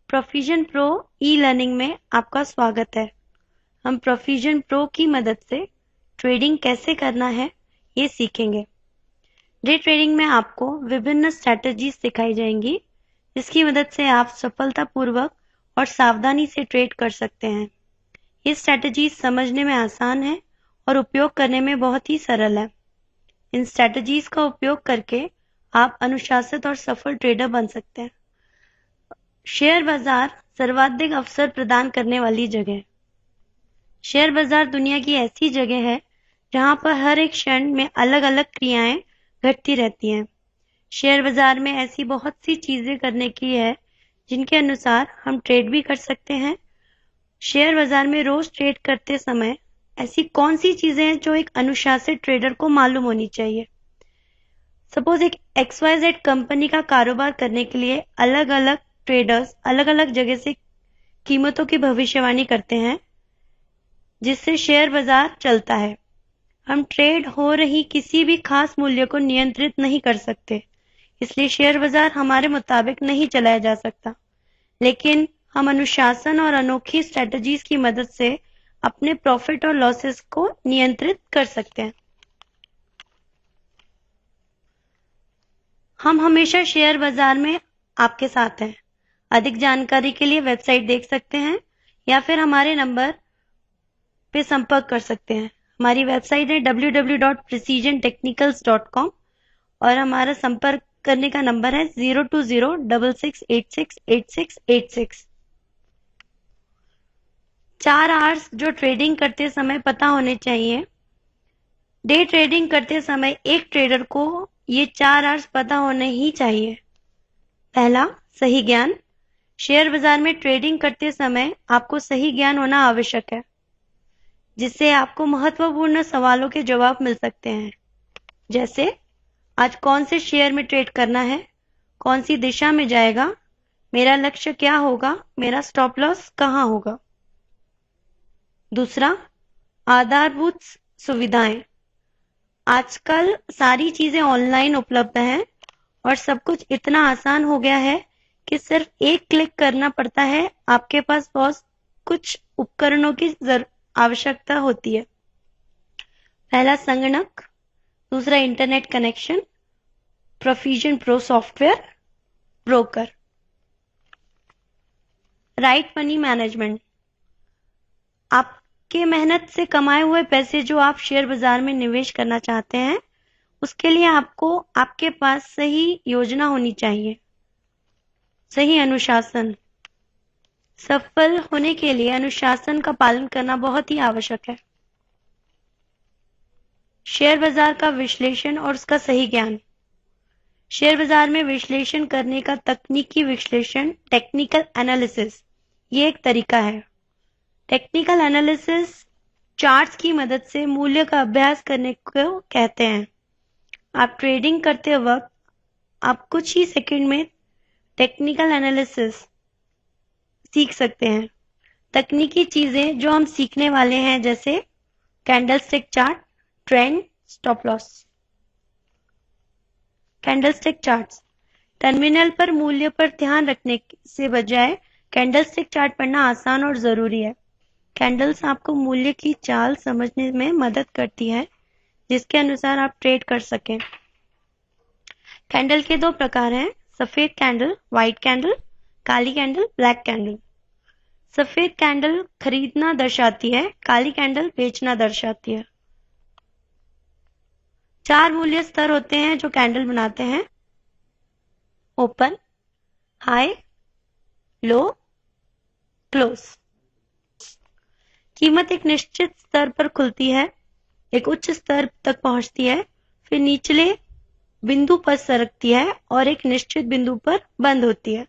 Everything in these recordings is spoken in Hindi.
प्रोफिजन प्रो ई लर्निंग में आपका स्वागत है। हम प्रोफिजन प्रो की मदद से ट्रेडिंग कैसे करना है ये सीखेंगे। डे ट्रेडिंग में आपको विभिन्न स्ट्रैटेजीज सिखाई जाएंगी जिसकी मदद से आप सफलतापूर्वक और सावधानी से ट्रेड कर सकते हैं। ये स्ट्रैटेजीज समझने में आसान है और उपयोग करने में बहुत ही सरल है। इन स्ट्रैटेजीज का उपयोग करके आप अनुशासित और सफल ट्रेडर बन सकते हैं। शेयर बाजार सर्वाधिक अवसर प्रदान करने वाली जगह। शेयर बाजार दुनिया की ऐसी जगह है जहां पर हर एक क्षण में अलग अलग क्रियाएं घटती रहती हैं। शेयर बाजार में ऐसी बहुत सी चीजें करने की है जिनके अनुसार हम ट्रेड भी कर सकते हैं। शेयर बाजार में रोज ट्रेड करते समय ऐसी कौन सी चीजें हैं जो एक अनुशासित ट्रेडर को मालूम होनी चाहिए। सपोज एक XYZ कंपनी का कारोबार करने के लिए अलग अलग ट्रेडर्स अलग अलग जगह से कीमतों की भविष्यवाणी करते हैं जिससे शेयर बाजार चलता है। हम ट्रेड हो रही किसी भी खास मूल्य को नियंत्रित नहीं कर सकते, इसलिए शेयर बाजार हमारे मुताबिक नहीं चलाया जा सकता, लेकिन हम अनुशासन और अनोखी स्ट्रेटजीज की मदद से अपने प्रॉफिट और लॉसेस को नियंत्रित कर सकते हैं। हम हमेशा शेयर बाजार में आपके साथ हैं। अधिक जानकारी के लिए वेबसाइट देख सकते हैं या फिर हमारे नंबर पे संपर्क कर सकते हैं। हमारी वेबसाइट है www.precisiantechnicals.com और हमारा संपर्क करने का नंबर है 02066868686। 4 आवर्स जो ट्रेडिंग करते समय पता होने चाहिए। डे ट्रेडिंग करते समय एक ट्रेडर को ये 4 आवर्स पता होने ही चाहिए। पहला, सही ज्ञान। शेयर बाजार में ट्रेडिंग करते समय आपको सही ज्ञान होना आवश्यक है, जिससे आपको महत्वपूर्ण सवालों के जवाब मिल सकते हैं, जैसे आज कौन से शेयर में ट्रेड करना है, कौन सी दिशा में जाएगा, मेरा लक्ष्य क्या होगा, मेरा स्टॉप लॉस कहाँ होगा। दूसरा, आधारभूत सुविधाएं। आजकल सारी चीजें ऑनलाइन उपलब्ध हैं और सब कुछ इतना आसान हो गया है कि सिर्फ एक क्लिक करना पड़ता है। आपके पास बहुत कुछ उपकरणों की आवश्यकता होती है। पहला, संगणक। दूसरा, इंटरनेट कनेक्शन। प्रोफिजन pro software. Broker. Right money management. आपके मेहनत से कमाए हुए पैसे जो आप शेयर बाजार में निवेश करना चाहते हैं, उसके लिए आपको आपके पास सही योजना होनी चाहिए, सही अनुशासन। सफल होने के लिए अनुशासन का पालन करना बहुत ही आवश्यक है। शेयर बाजार का विश्लेषण और उसका सही ज्ञान। शेयर बाजार में विश्लेषण करने का तकनीकी विश्लेषण, टेक्निकल एनालिसिस, ये एक तरीका है। टेक्निकल एनालिसिस चार्ट्स की मदद से मूल्य का अभ्यास करने को कहते हैं। आप ट्रेडिंग करते वक्त आप कुछ ही सेकंड में टेक्निकल एनालिसिस सीख सकते हैं। तकनीकी चीजें जो हम सीखने वाले हैं जैसे candlestick chart, trend, stop loss. Candlestick charts. Terminal पर मूल्य पर ध्यान रखने से बजाय कैंडलस्टिक चार्ट पढ़ना आसान और जरूरी है। कैंडल्स आपको मूल्य की चाल समझने में मदद करती है जिसके अनुसार आप ट्रेड कर सकें। कैंडल के 2 प्रकार हैं, सफेद कैंडल, व्हाइट कैंडल, काली कैंडल, ब्लैक कैंडल। सफेद कैंडल खरीदना दर्शाती है, काली कैंडल बेचना दर्शाती है। 4 मूल्य स्तर होते हैं जो कैंडल बनाते हैं: ओपन, हाई, लो, क्लोज। कीमत एक निश्चित स्तर पर खुलती है, एक उच्च स्तर तक पहुंचती है, फिर निचले बिंदु पर सरकती है और एक निश्चित बिंदु पर बंद होती है।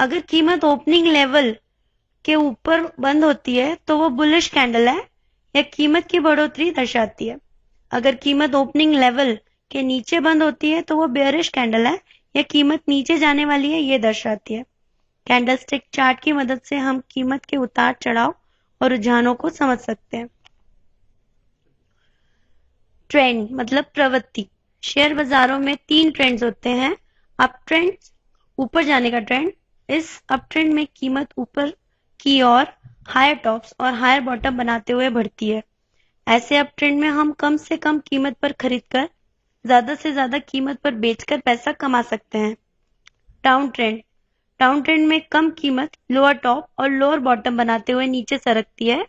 अगर कीमत ओपनिंग लेवल के ऊपर बंद होती है तो वो बुलिश कैंडल है या कीमत की बढ़ोतरी दर्शाती है। अगर कीमत ओपनिंग लेवल के नीचे बंद होती है तो वो बेयरिश कैंडल है या कीमत नीचे जाने वाली है, ये दर्शाती है। कैंडलस्टिक चार्ट की मदद से हम कीमत के उतार चढ़ाव और रुझानों को समझ सकते हैं। ट्रेंड मतलब प्रवृत्ति। शेयर बाजारों में 3 ट्रेंड्स होते हैं। अप ट्रेंड, ऊपर जाने का ट्रेंड। इस अप ट्रेंड में कीमत ऊपर की ओर हायर टॉप्स और हायर बॉटम बनाते हुए बढ़ती है। ऐसे अप ट्रेंड में हम कम से कम कीमत पर खरीदकर ज्यादा से ज्यादा कीमत पर बेचकर पैसा कमा सकते हैं। डाउन ट्रेंड, डाउन ट्रेंड में कम कीमत लोअर टॉप और लोअर बॉटम बनाते हुए नीचे सरकती है।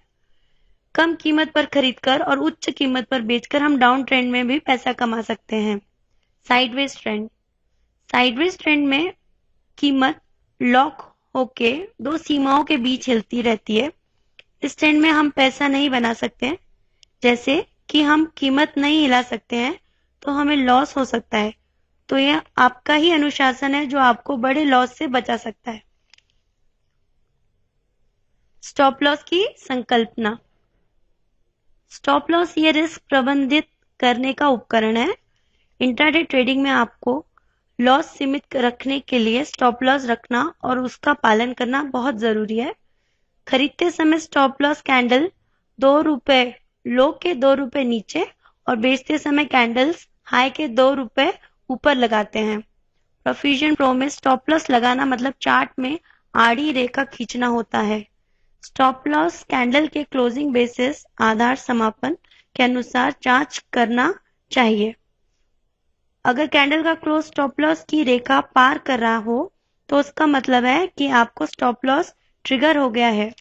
कम कीमत पर खरीदकर और उच्च कीमत पर बेचकर हम डाउन ट्रेंड में भी पैसा कमा सकते हैं। साइडवेज ट्रेंड, साइडवेज ट्रेंड में कीमत लॉक होके दो सीमाओं के बीच हिलती रहती है। इस ट्रेंड में हम पैसा नहीं बना सकते, जैसे कि हम कीमत नहीं हिला सकते हैं तो हमें लॉस हो सकता है। तो यह आपका ही अनुशासन है जो आपको बड़े लॉस से बचा सकता है। स्टॉप लॉस की संकल्पना। स्टॉप लॉस ये रिस्क प्रबंधित करने का उपकरण है। इंट्राडे ट्रेडिंग में आपको लॉस सीमित रखने के लिए स्टॉप लॉस रखना और उसका पालन करना बहुत जरूरी है। खरीदते समय स्टॉप लॉस कैंडल ₹2 लो के ₹2 नीचे और बेचते समय कैंडल्स हाई के ₹2 ऊपर लगाते हैं। प्रोफिजन प्रो में स्टॉप लॉस लगाना मतलब चार्ट में आड़ी रेखा खींचना होता है। स्टॉप लॉस कैंडल के क्लोजिंग बेसिस आधार समापन के अनुसार जांच करना चाहिए। अगर कैंडल का क्लोज स्टॉप लॉस की रेखा पार कर रहा हो तो उसका मतलब है कि आपको स्टॉप लॉस ट्रिगर हो गया है।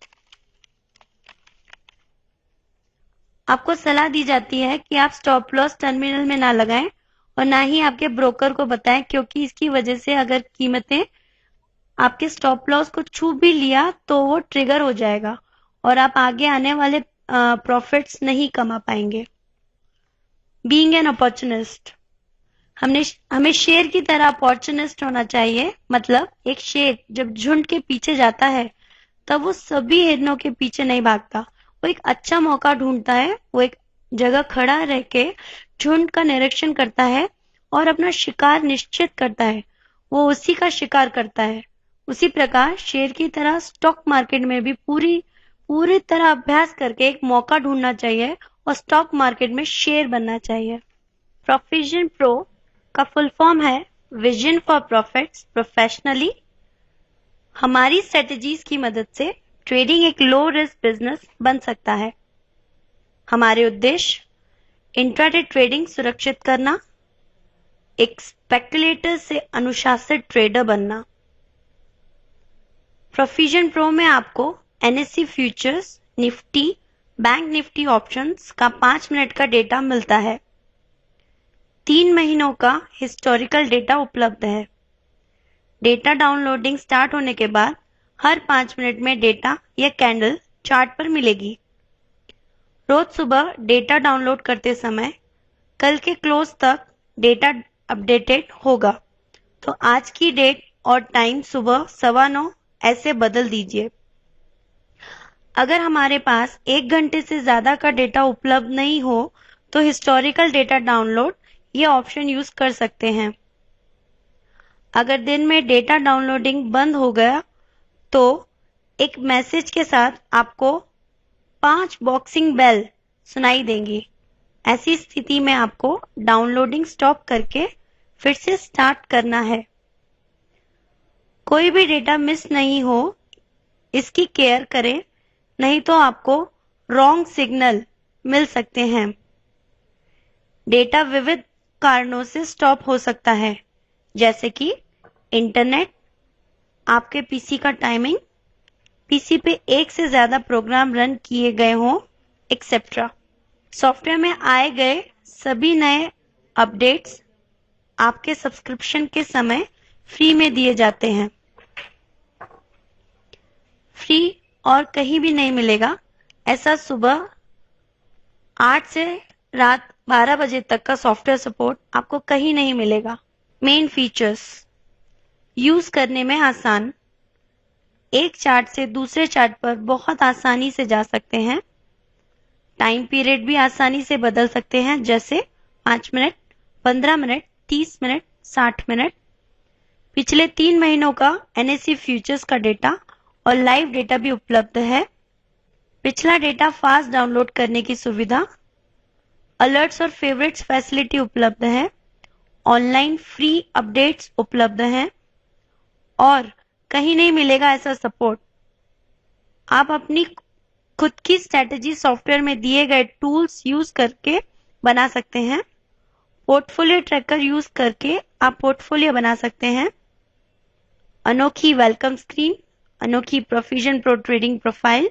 आपको सलाह दी जाती है कि आप स्टॉप लॉस टर्मिनल में ना लगाएं और ना ही आपके ब्रोकर को बताएं, क्योंकि इसकी वजह से अगर कीमतें आपके स्टॉप लॉस को छू भी लिया तो वो ट्रिगर हो जाएगा और आप आगे आने वाले प्रॉफिट्स नहीं कमा पाएंगे। बीइंग एन अपॉर्चुनिस्ट, हमें शेर की तरह अपॉर्चुनिस्ट होना चाहिए। मतलब एक शेर जब झुंड के पीछे जाता है तब वो सभी हिरणों के पीछे नहीं भागता, वो एक अच्छा मौका ढूंढता है। वो एक जगह खड़ा रह के झुंड का निरीक्षण करता है और अपना शिकार निश्चित करता है, वो उसी का शिकार करता है। उसी प्रकार शेर की तरह स्टॉक मार्केट में भी पूरी तरह अभ्यास करके एक मौका ढूंढना चाहिए और स्टॉक मार्केट में शेर बनना चाहिए। प्रोफिजन प्रो का फुल फॉर्म है विजन फॉर प्रॉफिट्स प्रोफेशनली। हमारी स्ट्रेटजीज की मदद से ट्रेडिंग एक लो रिस्क बिजनेस बन सकता है। हमारे उद्देश्य इंट्राडे ट्रेडिंग सुरक्षित करना, एक स्पेकुलेटर से अनुशासित ट्रेडर बनना। प्रोफिजन प्रो में आपको NSC futures, Nifty, bank Nifty options का 5 मिनट का डेटा मिलता है। 3 महीनों का हिस्टोरिकल डेटा उपलब्ध है। डेटा डाउनलोडिंग स्टार्ट होने के बाद हर 5 मिनट में डेटा या कैंडल चार्ट पर मिलेगी। रोज सुबह डेटा डाउनलोड करते समय कल के क्लोज तक डेटा अपडेटेड होगा, तो आज की डेट और टाइम सुबह 9:15 ऐसे बदल दीजिए। अगर हमारे पास 1 घंटे से ज्यादा का डेटा उपलब्ध नहीं हो तो हिस्टोरिकल डेटा डाउनलोड ये ऑप्शन यूज कर सकते हैं। अगर दिन में डेटा डाउनलोडिंग बंद हो गया तो एक मैसेज के साथ आपको 5 बॉक्सिंग बेल सुनाई देंगी। ऐसी स्थिति में आपको डाउनलोडिंग स्टॉप करके फिर से स्टार्ट करना है। कोई भी डेटा मिस नहीं हो इसकी केयर करें, नहीं तो आपको रॉन्ग सिग्नल मिल सकते हैं। डेटा विविध कारणों से स्टॉप हो सकता है, जैसे कि इंटरनेट, आपके पीसी का टाइमिंग, पीसी पे एक से ज्यादा प्रोग्राम रन किए गए हों, एक्सेट्रा। सॉफ्टवेयर में आए गए सभी नए अपडेट्स आपके सब्सक्रिप्शन के समय फ्री में दिए जाते हैं। फ्री और कहीं भी नहीं मिलेगा, ऐसा सुबह 8 से रात 12 बजे तक का सॉफ्टवेयर सपोर्ट आपको कहीं नहीं मिलेगा। मेन फीचर्स, यूज करने में आसान, एक चार्ट से दूसरे चार्ट पर बहुत आसानी से जा सकते हैं। टाइम पीरियड भी आसानी से बदल सकते हैं, जैसे 5 मिनट, 15 मिनट, 30 मिनट, 60 मिनट। पिछले 3 महीनों का एनएससी फ्यूचर्स का डेटा और लाइव डेटा भी उपलब्ध है। पिछला डेटा फास्ट डाउनलोड करने की सुविधा, अलर्ट्स और फेवरेट्स फैसिलिटी उपलब्ध है ऑनलाइन फ्री अपडेट्स उपलब्ध हैं और कहीं नहीं मिलेगा ऐसा सपोर्ट। आप अपनी खुद की स्ट्रेटेजी सॉफ्टवेयर में दिए गए टूल्स यूज करके बना सकते हैं। पोर्टफोलियो ट्रैकर यूज करके आप पोर्टफोलियो बना सकते हैं। अनोखी वेलकम स्क्रीन, अनोखी प्रोफिजन प्रो ट्रेडिंग प्रोफाइल,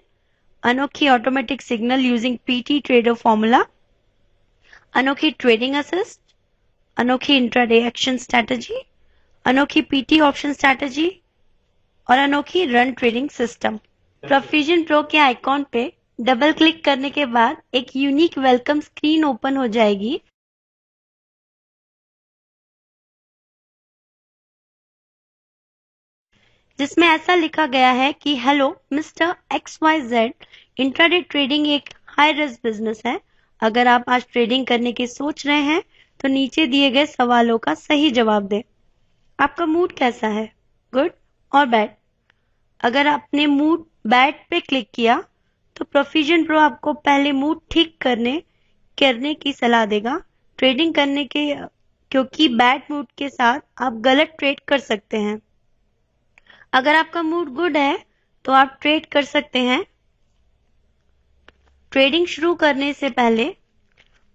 अनोखी automatic signal using PT trader formula, अनोखी ट्रेडिंग असिस्ट, अनोखी इंट्राडे एक्शन स्ट्रैटेजी, अनोखी पीटी ऑप्शन स्ट्रैटेजी और अनोखी रन ट्रेडिंग सिस्टम। प्रोफिजन प्रो के आइकॉन पे डबल क्लिक करने के बाद एक यूनिक वेलकम स्क्रीन ओपन हो जाएगी, जिसमें ऐसा लिखा गया है कि hello mister XYZ, intraday trading एक हाई रिस्क बिजनेस है। अगर आप आज ट्रेडिंग करने की सोच रहे हैं तो नीचे दिए गए सवालों का सही जवाब दें। आपका मूड कैसा है, गुड और बैड? अगर आपने मूड बैड पे क्लिक किया तो प्रोफिजन प्रो आपको पहले मूड ठीक करने की सलाह देगा ट्रेडिंग करने के, क्योंकि बैड मूड के साथ आप गलत ट्रेड कर सकते हैं। अगर आपका मूड गुड है तो आप ट्रेड कर सकते हैं। ट्रेडिंग शुरू करने से पहले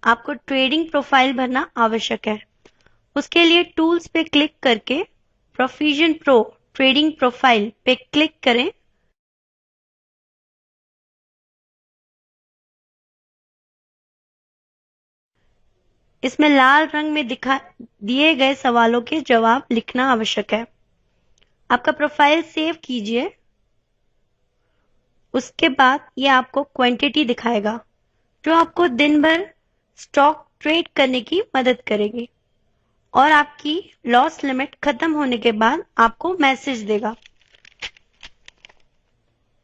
आपको ट्रेडिंग प्रोफाइल भरना आवश्यक है। उसके लिए टूल्स पे क्लिक करके प्रोफिजन प्रो ट्रेडिंग प्रोफाइल पे क्लिक करें। इसमें लाल रंग में दिए गए सवालों के जवाब लिखना आवश्यक है। आपका प्रोफाइल सेव कीजिए। उसके बाद ये आपको क्वांटिटी दिखाएगा जो आपको दिन भर स्टॉक ट्रेड करने की मदद करेगी और आपकी लॉस लिमिट खत्म होने के बाद आपको मैसेज देगा।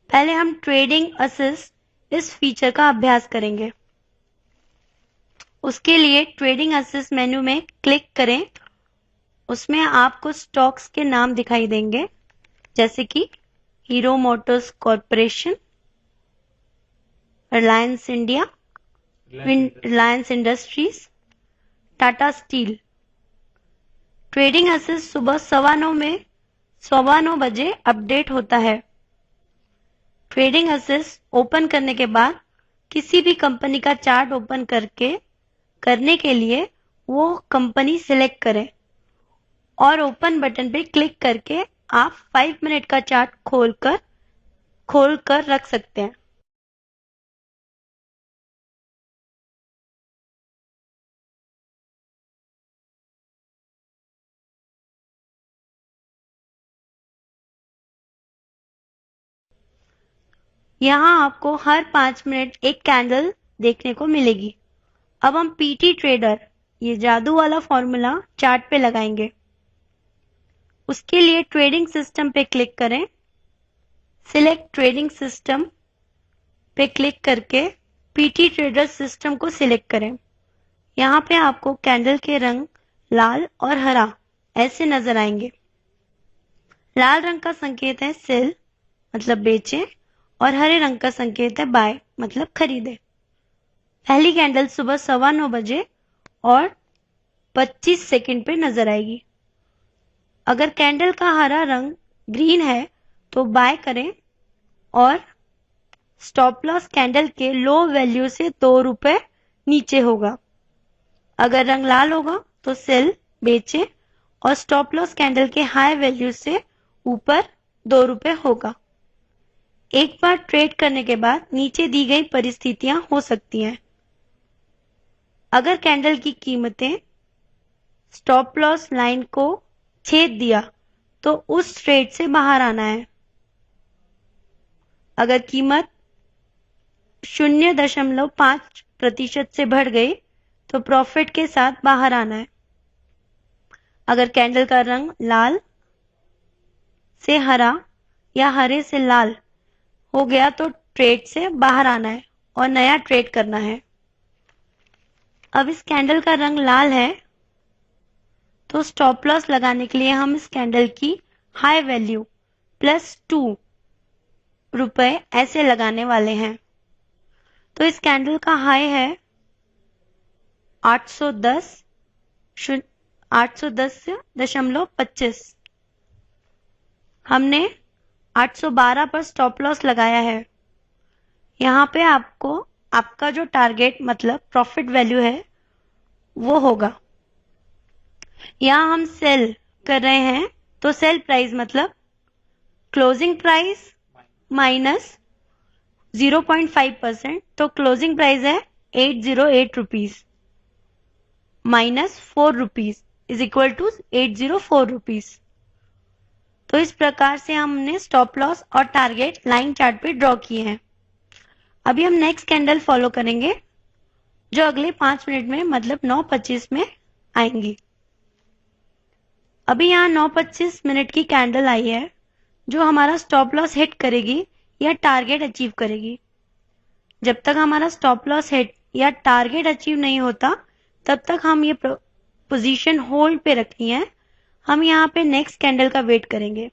पहले हम ट्रेडिंग असिस्ट इस फीचर का अभ्यास करेंगे। उसके लिए ट्रेडिंग असिस्ट मेन्यू में क्लिक करें। उसमें आपको स्टॉक्स के नाम दिखाई देंगे, जैसे कि hero Motors corporation, Reliance India, Reliance industries, Tata steel. Trading assist सुबह 9:15 बजे अपडेट होता है। ट्रेडिंग असिस्ट ओपन करने के बाद किसी भी कंपनी का चार्ट ओपन करने के लिए वो कंपनी सिलेक्ट करें और ओपन बटन पे क्लिक करके आप 5 मिनट का चार्ट खोल कर रख सकते हैं। यहाँ आपको हर 5 मिनट एक कैंडल देखने को मिलेगी। अब हम पीटी ट्रेडर, ये जादू वाला फॉर्मूला चार्ट पे लगाएंगे। उसके लिए ट्रेडिंग सिस्टम पे क्लिक करें। सिलेक्ट ट्रेडिंग सिस्टम पे क्लिक करके पीटी ट्रेडर सिस्टम को सिलेक्ट करें। यहाँ पे आपको कैंडल के रंग लाल और हरा ऐसे नजर आएंगे। लाल रंग का संकेत है सेल, मतलब बेचें, और हरे रंग का संकेत है बाय, मतलब खरीदें। पहली कैंडल सुबह 9:15 बजे और 25 सेकंड पे नजर आएगी। अगर कैंडल का हरा रंग ग्रीन है तो बाय करें और स्टॉप लॉस कैंडल के लो वैल्यू से 2 रुपए नीचे होगा। अगर रंग लाल होगा तो सेल, बेचें, और स्टॉप लॉस कैंडल के हाई वैल्यू से ऊपर 2 रुपए होगा। एक बार ट्रेड करने के बाद नीचे दी गई परिस्थितियां हो सकती हैं। अगर कैंडल की कीमतें स्टॉप लॉस लाइन को छेद दिया तो उस ट्रेड से बाहर आना है। अगर कीमत 0.5% से बढ़ गई तो प्रॉफिट के साथ बाहर आना है। अगर कैंडल का रंग लाल से हरा या हरे से लाल हो गया तो ट्रेड से बाहर आना है और नया ट्रेड करना है। अब इस कैंडल का रंग लाल है तो स्टॉप लॉस लगाने के लिए हम इस कैंडल की हाई वैल्यू +2 रुपए ऐसे लगाने वाले हैं। तो इस कैंडल का हाई है 810 810.25। हमने 812 पर स्टॉप लॉस लगाया है। यहाँ पे आपको आपका जो टारगेट मतलब प्रॉफिट वैल्यू है वो होगा। यहाँ हम सेल कर रहे हैं तो सेल प्राइस मतलब क्लोजिंग प्राइस माइनस 0.5%, तो क्लोजिंग प्राइस है 808 rupees minus 4 rupees is equal to 804 rupees. तो इस प्रकार से हमने स्टॉप लॉस और टारगेट लाइन चार्ट पे ड्रॉ किए हैं। अभी हम नेक्स्ट कैंडल फॉलो करेंगे जो अगले 5 मिनट में मतलब 9:25 में आएंगी। अभी यहाँ 9:25 मिनट की कैंडल आई है जो हमारा स्टॉप लॉस हिट करेगी या टारगेट अचीव करेगी। जब तक हमारा स्टॉप लॉस हिट या टारगेट अचीव नहीं होता तब तक हम ये पोजीशन होल्ड पे रखनी है। हम यहाँ पे नेक्स्ट कैंडल का वेट करेंगे।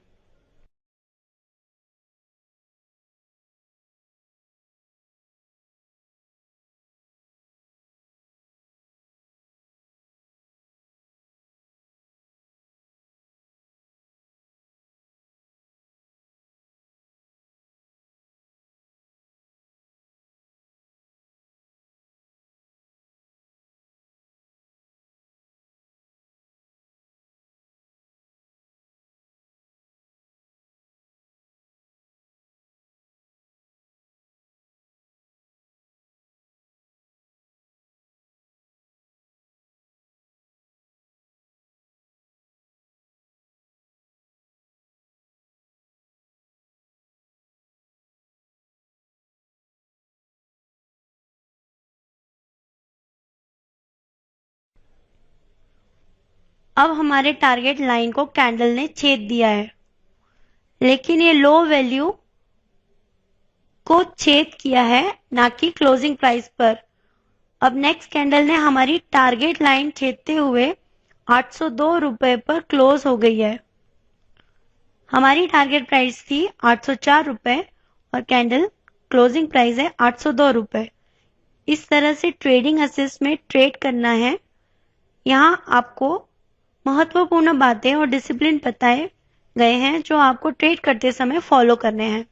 अब हमारे टारगेट लाइन को कैंडल ने छेद दिया है, लेकिन ये लो वैल्यू को छेद किया है ना कि क्लोजिंग प्राइस पर। अब नेक्स्ट कैंडल ने हमारी टारगेट लाइन छेदते हुए 802 रुपए पर क्लोज हो गई है। हमारी टारगेट प्राइस थी 804 रुपए और कैंडल क्लोजिंग प्राइस है 802 रुपए। इस तरह से ट्रेडिंग असेस में ट्रेड करना है। यहाँ आपको महत्वपूर्ण बातें और डिसिप्लिन बताए गए हैं जो आपको ट्रेड करते समय फॉलो करने हैं।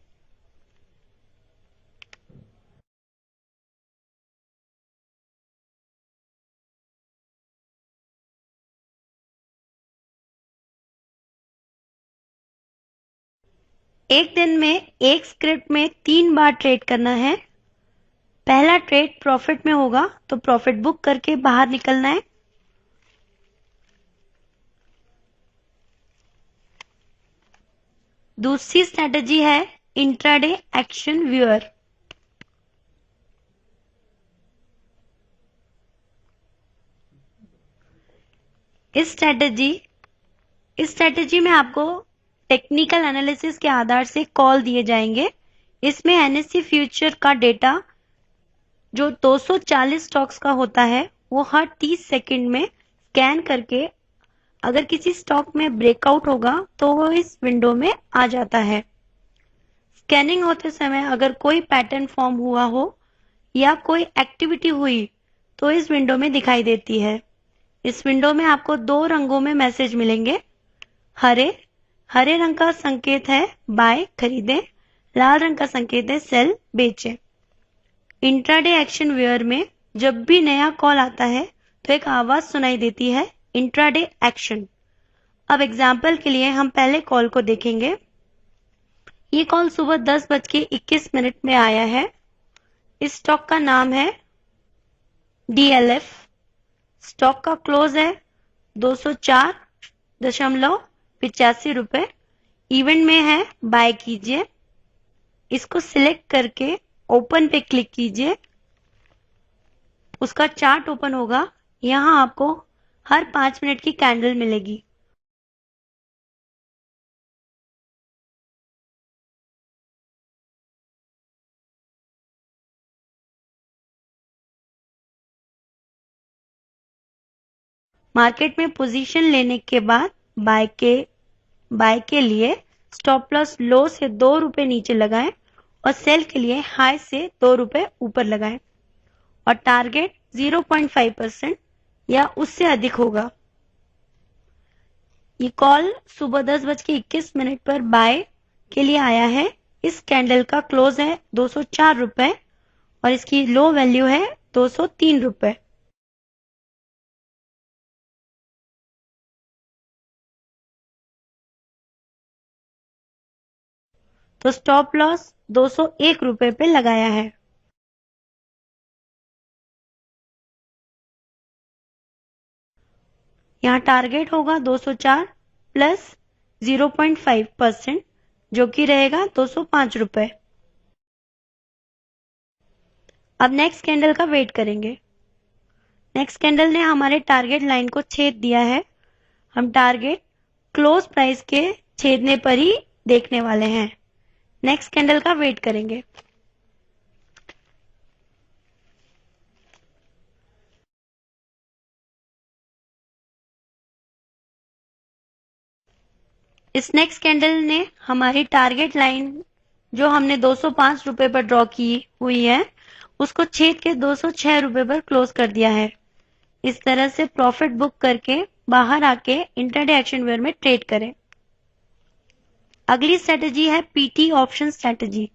एक दिन में एक स्क्रिप्ट में 3 बार ट्रेड करना है। पहला ट्रेड प्रॉफिट में होगा तो प्रॉफिट बुक करके बाहर निकलना है। दूसरी स्ट्रेटजी है इंट्राडे एक्शन व्यूअर। इस स्ट्रेटजी में आपको टेक्निकल एनालिसिस के आधार से कॉल दिए जाएंगे। इसमें एनएससी फ्यूचर का डेटा जो 240 स्टॉक्स का होता है वो हर 30 सेकंड में स्कैन करके अगर किसी स्टॉक में ब्रेकआउट होगा तो वो इस विंडो में आ जाता है। स्कैनिंग होते समय अगर कोई पैटर्न फॉर्म हुआ हो या कोई एक्टिविटी हुई तो इस विंडो में दिखाई देती है। इस विंडो में आपको 2 रंगों में मैसेज मिलेंगे। हरे रंग का संकेत है बाय खरीदें, लाल रंग का संकेत है सेल बेचें। इंट्राडे एक्शन वेयर में जब भी नया कॉल आता है तो एक आवाज सुनाई देती है इंट्राडे एक्शन। अब एग्जाम्पल के लिए हम पहले कॉल को देखेंगे। ये कॉल सुबह 10:21 में आया है। इस स्टॉक का नाम है DLF। स्टॉक का क्लोज है 204.85 रुपए। इवेंट में है बाय कीजिए। इसको सिलेक्ट करके ओपन पे क्लिक कीजिए। उसका चार्ट ओपन होगा। यहाँ आपको हर 5 मिनट की कैंडल मिलेगी। मार्केट में पोजीशन लेने के बाद बाय के लिए स्टॉप लॉस लो से 2 रुपए नीचे लगाएं और सेल के लिए हाई से 2 रुपए ऊपर लगाएं और टारगेट 0.5% या उससे अधिक होगा। ये कॉल सुबह 10:21 पर बाय के लिए आया है। इस कैंडल का क्लोज है 204 रुपए और इसकी लो वैल्यू है 203 रुपए। तो स्टॉप लॉस 201 रुपए पे लगाया है। यहाँ टारगेट होगा 204 प्लस 0.5% जो कि रहेगा 205 रुपए। अब नेक्स्ट कैंडल का वेट करेंगे। नेक्स्ट कैंडल ने हमारे टारगेट लाइन को छेद दिया है। हम टारगेट क्लोज प्राइस के छेदने पर ही देखने वाले हैं। नेक्स्ट कैंडल का वेट करेंगे। इस नेक्स्ट कैंडल ने हमारी टारगेट लाइन जो हमने 205 रुपए पर ड्रॉ की हुई है उसको छेद के 206 रुपए पर क्लोज कर दिया है। इस तरह से प्रॉफिट बुक करके बाहर आके इंटरडे एक्शन वेयर में ट्रेड करें। अगली स्ट्रेटजी है पीटी ऑप्शन स्ट्रेटजी।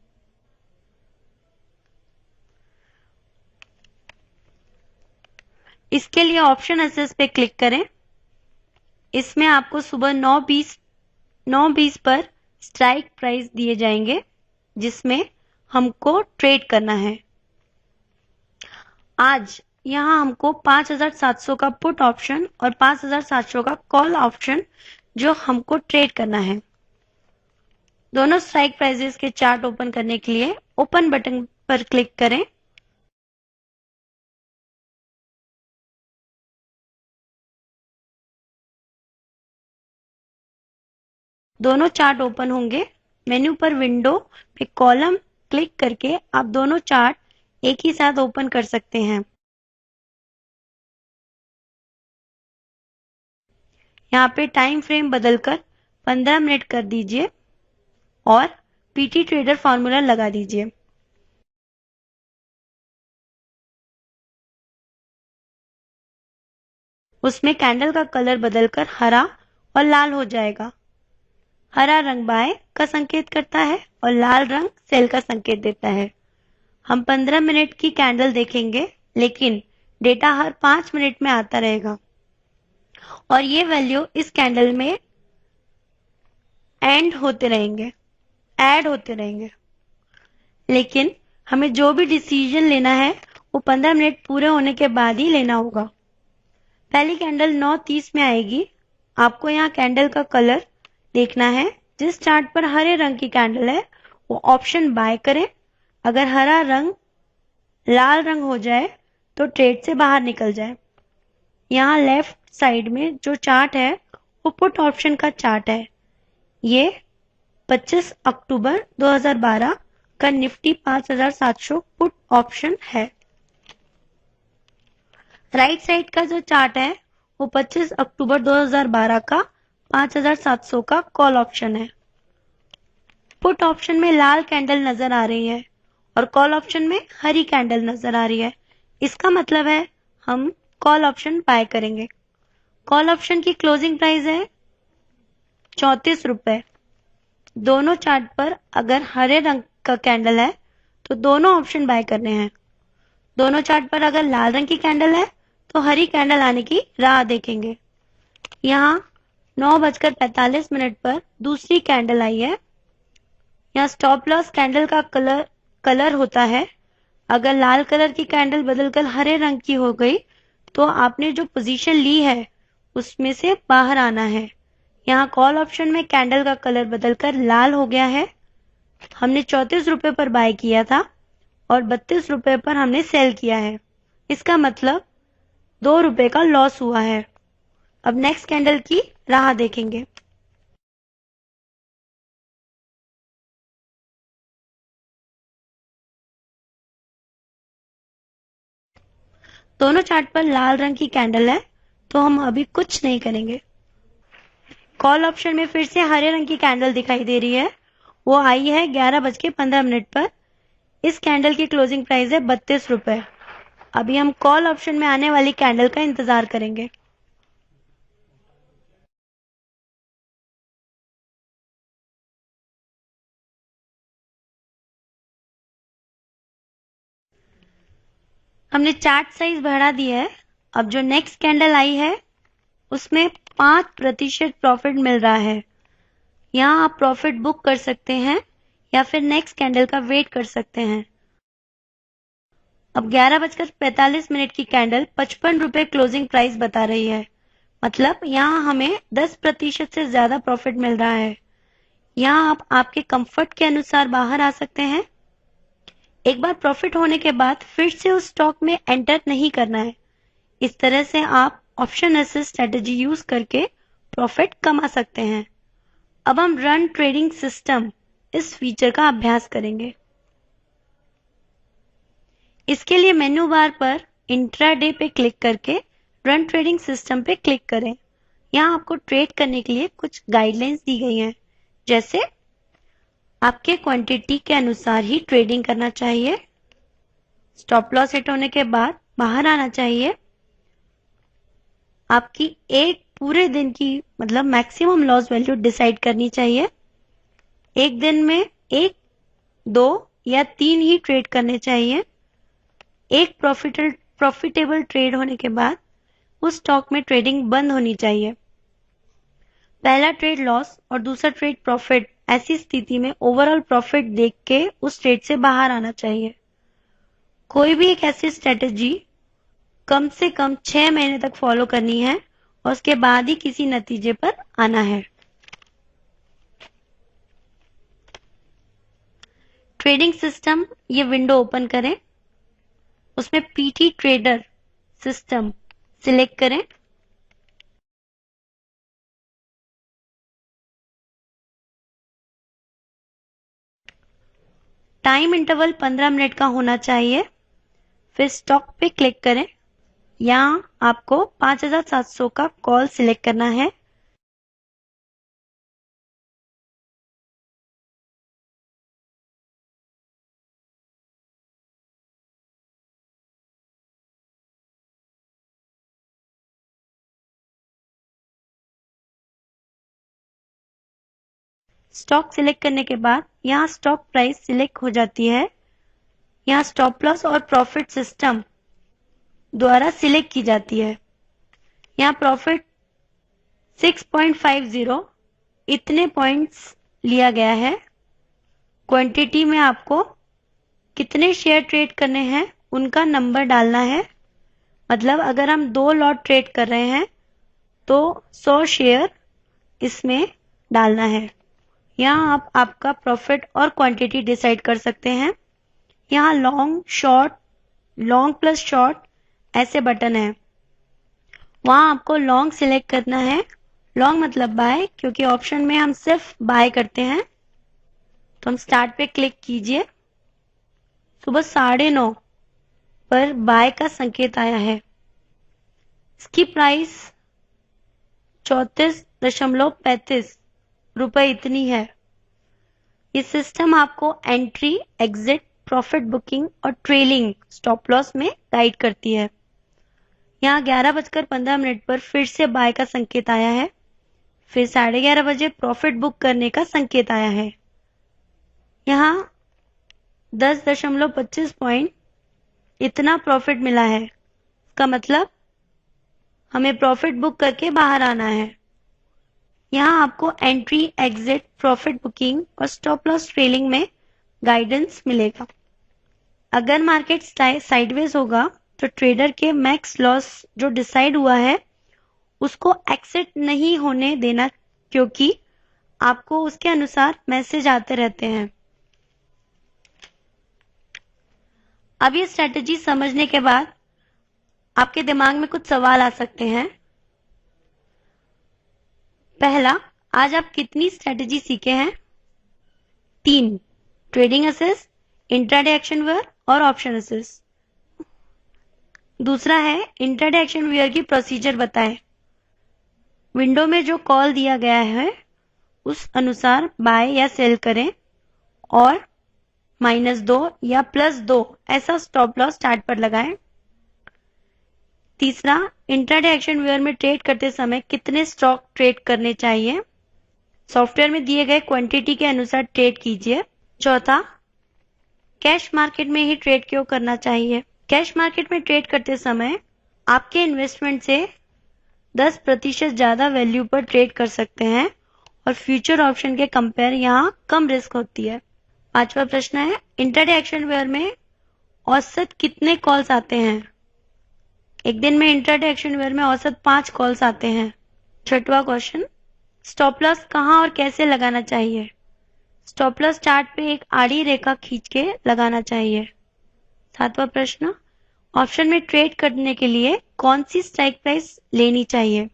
इसके लिए ऑप्शन एसेस पे क्लिक करें। इसमें आपको सुबह 9:20 पर स्ट्राइक प्राइस दिए जाएंगे जिसमें हमको ट्रेड करना है। आज यहां हमको 5,700 का पुट ऑप्शन और 5,700 का कॉल ऑप्शन जो हमको ट्रेड करना है। दोनों स्ट्राइक प्राइसेस के चार्ट ओपन करने के लिए ओपन बटन पर क्लिक करें। दोनों चार्ट ओपन होंगे। मेन्यू पर विंडो पे कॉलम क्लिक करके आप दोनों चार्ट एक ही साथ ओपन कर सकते हैं। यहाँ पे टाइम फ्रेम बदलकर 15 मिनट कर दीजिए और पीटी ट्रेडर फॉर्मूला लगा दीजिए। उसमें कैंडल का कलर बदलकर हरा और लाल हो जाएगा। हरा रंग बाय का संकेत करता है और लाल रंग सेल का संकेत देता है। हम 15 मिनट की कैंडल देखेंगे लेकिन डेटा हर 5 मिनट में आता रहेगा और ये वैल्यू इस कैंडल में ऐड होते रहेंगे। लेकिन हमें जो भी डिसीजन लेना है वो 15 मिनट पूरे होने के बाद ही लेना होगा। पहली कैंडल 9:30 में आएगी। आपको यहाँ कैंडल का कलर देखना है। जिस चार्ट पर हरे रंग की कैंडल है वो ऑप्शन बाय करें। अगर हरा रंग लाल रंग हो जाए तो ट्रेड से बाहर निकल जाए। यहाँ लेफ्ट साइड में जो चार्ट है वो पुट ऑप्शन का चार्ट है। ये 25 अक्टूबर 2012 का निफ्टी 5,700 पुट ऑप्शन है। राइट साइड का जो चार्ट है वो 25 अक्टूबर 2012 का 5,700 का कॉल ऑप्शन है। पुट ऑप्शन में लाल कैंडल नजर आ रही है और कॉल ऑप्शन में हरी कैंडल नजर आ रही है। इसका मतलब है हम कॉल ऑप्शन बाय करेंगे। कॉल ऑप्शन की क्लोजिंग प्राइस है 34 रुपए। दोनों चार्ट पर अगर हरे रंग का कैंडल है तो दोनों ऑप्शन बाय करने हैं। दोनों चार्ट पर अगर लाल रंग की कैंडल है तो हरी कैंडल आने की राह देखेंगे। यहाँ 9:45 पर दूसरी कैंडल आई है। यहाँ स्टॉप लॉस कैंडल का कलर होता है। अगर लाल कलर की कैंडल बदलकर हरे रंग की हो गई तो आपने जो पोजीशन ली है उसमें से बाहर आना है। यहाँ कॉल ऑप्शन में कैंडल का कलर बदलकर लाल हो गया है। हमने 34 रुपए पर बाय किया था और 32 रुपए पर हमने सेल किया है। इसका मतलब 2 रुपए का लॉस हुआ है। अब नेक्स्ट कैंडल की राह देखेंगे। दोनों चार्ट पर लाल रंग की कैंडल है तो हम अभी कुछ नहीं करेंगे। कॉल ऑप्शन में फिर से हरे रंग की कैंडल दिखाई दे रही है। वो आई है 11:15 पर। इस कैंडल की क्लोजिंग प्राइस है 32 रुपए। अभी हम कॉल ऑप्शन में आने वाली कैंडल का इंतजार करेंगे। हमने चार्ट साइज बढ़ा दिया है। अब जो नेक्स्ट कैंडल आई है उसमें 5% प्रॉफिट मिल रहा है। यहाँ आप प्रॉफिट बुक कर सकते हैं या फिर नेक्स्ट कैंडल का वेट कर सकते हैं। अब 11:45 की कैंडल 55 रुपए क्लोजिंग प्राइस बता रही है, मतलब यहाँ हमें 10% से ज्यादा प्रॉफिट मिल रहा है। यहाँ आप आपके कंफर्ट के अनुसार बाहर आ सकते हैं। एक बार प्रॉफिट होने के बाद फिर से उस स्टॉक में एंटर नहीं करना है। इस तरह से आप ऑप्शन एसेस स्ट्रेटेजी यूज करके प्रॉफिट कमा सकते हैं। अब हम रन ट्रेडिंग सिस्टम इस फीचर का अभ्यास करेंगे। इसके लिए मेन्यू बार पर इंट्राडे पे क्लिक करके रन ट्रेडिंग सिस्टम पे क्लिक करें। यहाँ आपको ट्रेड करने के लिए कुछ गाइडलाइंस दी गई हैं, जैसे आपके क्वांटिटी के अनुसार ही ट्रेडिंग करना चाहिए, स्टॉप लॉस हिट होने के बाद बाहर आना चाहिए, आपकी एक पूरे दिन की मतलब मैक्सिमम लॉस वैल्यू डिसाइड करनी चाहिए, एक दिन में 1, 2 या 3 ही ट्रेड करने चाहिए, एक प्रॉफिटेबल ट्रेड होने के बाद उस स्टॉक में ट्रेडिंग बंद होनी चाहिए। पहला ट्रेड लॉस और दूसरा ट्रेड प्रॉफिट, ऐसी स्थिति में ओवरऑल प्रॉफिट देख के उस ट्रेड से बाहर आना चाहिए। कोई भी एक ऐसी स्ट्रेटेजी कम से कम 6 महीने तक फॉलो करनी है और उसके बाद ही किसी नतीजे पर आना है। ट्रेडिंग सिस्टम ये विंडो ओपन करें, उसमें पीटी ट्रेडर सिस्टम सिलेक्ट करें। टाइम इंटरवल 15 मिनट का होना चाहिए। फिर स्टॉक पे क्लिक करें। यहाँ आपको 5700 का कॉल सिलेक्ट करना है। स्टॉक सिलेक्ट करने के बाद यहाँ स्टॉक प्राइस सिलेक्ट हो जाती है। यहाँ स्टॉप लॉस और प्रॉफिट सिस्टम द्वारा सिलेक्ट की जाती है। यहाँ प्रॉफिट 6.50 इतने पॉइंट्स लिया गया है। क्वांटिटी में आपको कितने शेयर ट्रेड करने हैं उनका नंबर डालना है, मतलब अगर हम 2 लॉट ट्रेड कर रहे हैं तो 100 शेयर इसमें डालना है। यहाँ आप आपका प्रॉफिट और क्वांटिटी डिसाइड कर सकते हैं। यहाँ long, short, long plus short ऐसे बटन है। वहां आपको लॉन्ग सिलेक्ट करना है। लॉन्ग मतलब बाय, क्योंकि ऑप्शन में हम सिर्फ बाय करते हैं। तो हम स्टार्ट पे क्लिक कीजिए। सुबह 9:30 पर बाय का संकेत आया है। इसकी प्राइस 34.35 रुपए इतनी है। ये सिस्टम आपको एंट्री, एग्जिट, प्रॉफिट बुकिंग और ट्रेलिंग स्टॉप लॉस में गाइड करती है। यहाँ 11:15 पर फिर से बाय का संकेत आया है। फिर 11:30 बजे प्रॉफिट बुक करने का संकेत आया है। यहाँ 10.25 पॉइंट इतना प्रॉफिट मिला है। इसका मतलब हमें प्रॉफिट बुक करके बाहर आना है। यहाँ आपको एंट्री, एग्जिट, प्रॉफिट बुकिंग और स्टॉप लॉस ट्रेलिंग में गाइडेंस मिलेगा। अगर मार्केट साइडवेज होगा तो ट्रेडर के मैक्स लॉस जो डिसाइड हुआ है उसको एक्सेप्ट नहीं होने देना, क्योंकि आपको उसके अनुसार मैसेज आते रहते हैं। अब ये स्ट्रेटेजी समझने के बाद आपके दिमाग में कुछ सवाल आ सकते हैं। पहला, आज आप कितनी स्ट्रेटेजी सीखे हैं? 3, ट्रेडिंग एसेस, इंट्राडे एक्शन वेयर और ऑप्शन एसेस। दूसरा है इंट्राडे एक्शन वेयर की प्रोसीजर बताएं। विंडो में जो कॉल दिया गया है उस अनुसार बाय या सेल करें और -2 या +2 ऐसा स्टॉप लॉस चार्ट पर लगाएं। तीसरा, इंट्राडे एक्शन वेयर में ट्रेड करते समय कितने स्टॉक ट्रेड करने चाहिए? सॉफ्टवेयर में दिए गए क्वांटिटी के अनुसार ट्रेड कीजिए। चौथा, कैश मार्केट में ही ट्रेड क्यों करना चाहिए? कैश मार्केट में ट्रेड करते समय आपके इन्वेस्टमेंट से 10% ज्यादा वैल्यू पर ट्रेड कर सकते हैं और फ्यूचर ऑप्शन के कंपेयर यहाँ कम रिस्क होती है। 5वां प्रश्न है, इंट्राडे एक्शन वेयर में औसत कितने कॉल्स आते हैं? एक दिन में इंट्राडे एक्शन वेयर में औसत 5 कॉल्स आते हैं। 6वां क्वेश्चन, स्टॉप लॉस कहां और कैसे लगाना चाहिए? स्टॉप लॉस चार्ट पे एक आड़ी रेखा खींच के लगाना चाहिए। 7वां प्रश्न, ऑप्शन में ट्रेड करने के लिए कौन सी स्ट्राइक प्राइस लेनी चाहिए?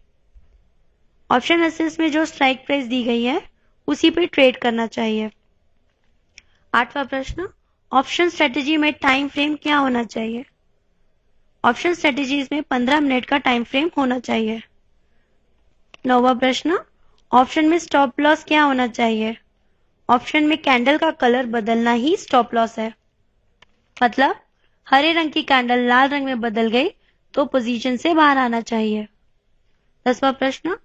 ऑप्शन एसेस में जो स्ट्राइक प्राइस दी गई है उसी पे ट्रेड करना चाहिए। 8वां प्रश्न, ऑप्शन स्ट्रेटेजी में टाइम फ्रेम क्या होना चाहिए? ऑप्शन स्ट्रेटेजीज में 15 मिनट का टाइम फ्रेम होना चाहिए। 9वां प्रश्न, ऑप्शन में स्टॉप लॉस क्या होना चाहिए? ऑप्शन में कैंडल का कलर बदलना ही स्टॉप लॉस है, मतलब हरे रंग की कैंडल लाल रंग में बदल गई तो पोजीशन से बाहर आना चाहिए। 10वां प्रश्न,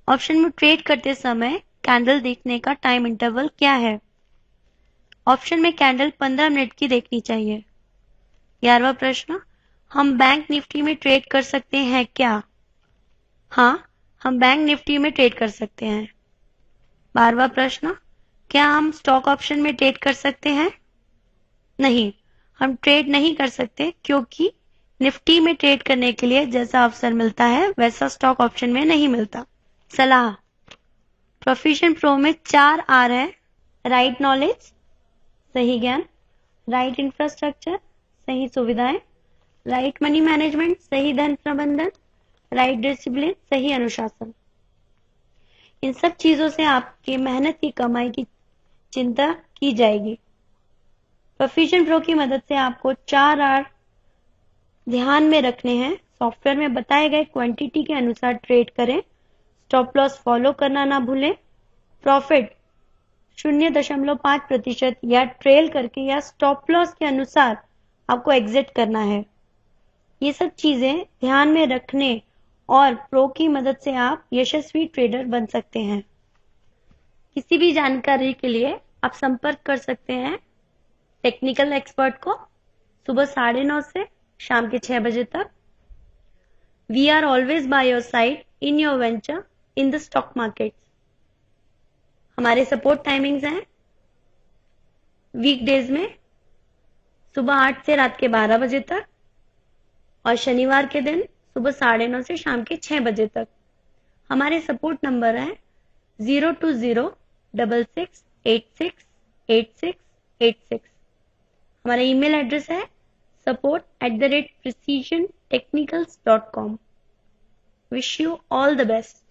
ऑप्शन में ट्रेड करते समय कैंडल देखने का टाइम इंटरवल क्या है? ऑप्शन में कैंडल 15 मिनट की देखनी चाहिए। 11वां प्रश्न, हम बैंक निफ्टी में ट्रेड कर सकते हैं क्या? हाँ, हम बैंक निफ्टी में ट्रेड कर सकते हैं। 12वां प्रश्न, क्या हम स्टॉक ऑप्शन में ट्रेड कर सकते हैं? नहीं, हम ट्रेड नहीं कर सकते क्योंकि निफ्टी में ट्रेड करने के लिए जैसा अवसर मिलता है वैसा स्टॉक ऑप्शन में नहीं मिलता। सलाह, प्रोफिशिएंट प्रो में 4 R है। राइट नॉलेज, सही ज्ञान, राइट इंफ्रास्ट्रक्चर, सही सुविधाएं, राइट मनी मैनेजमेंट, सही धन प्रबंधन, राइट डिसिप्लिन, सही अनुशासन। इन सब चीजों से आपकी मेहनत की कमाई की चिंता की जाएगी। प्रोफिशिएंट प्रो की मदद से आपको 4 R ध्यान में रखने हैं। सॉफ्टवेयर में बताए गए क्वांटिटी के अनुसार ट्रेड करें, स्टॉप लॉस फॉलो करना ना भूलें, प्रॉफिट 0.5% या ट्रेल करके या स्टॉप लॉस के अनुसार आपको एग्जिट करना है। ये सब चीजें ध्यान में रखने और प्रो की मदद से आप यशस्वी ट्रेडर बन सकते हैं। किसी भी जानकारी के लिए आप संपर्क कर सकते हैं टेक्निकल एक्सपर्ट को सुबह 9:30 से शाम के 6 बजे तक। We are always by your side in your venture in the stock market. हमारे सपोर्ट टाइमिंग्स हैं वीकडेज में सुबह 8 से रात के 12 बजे तक और शनिवार के दिन सुबह 9:30 से शाम के 6 बजे तक। हमारे सपोर्ट नंबर है 02066868686। हमारा ईमेल एड्रेस है support@precisiantechnicals.com। Wish you all the best.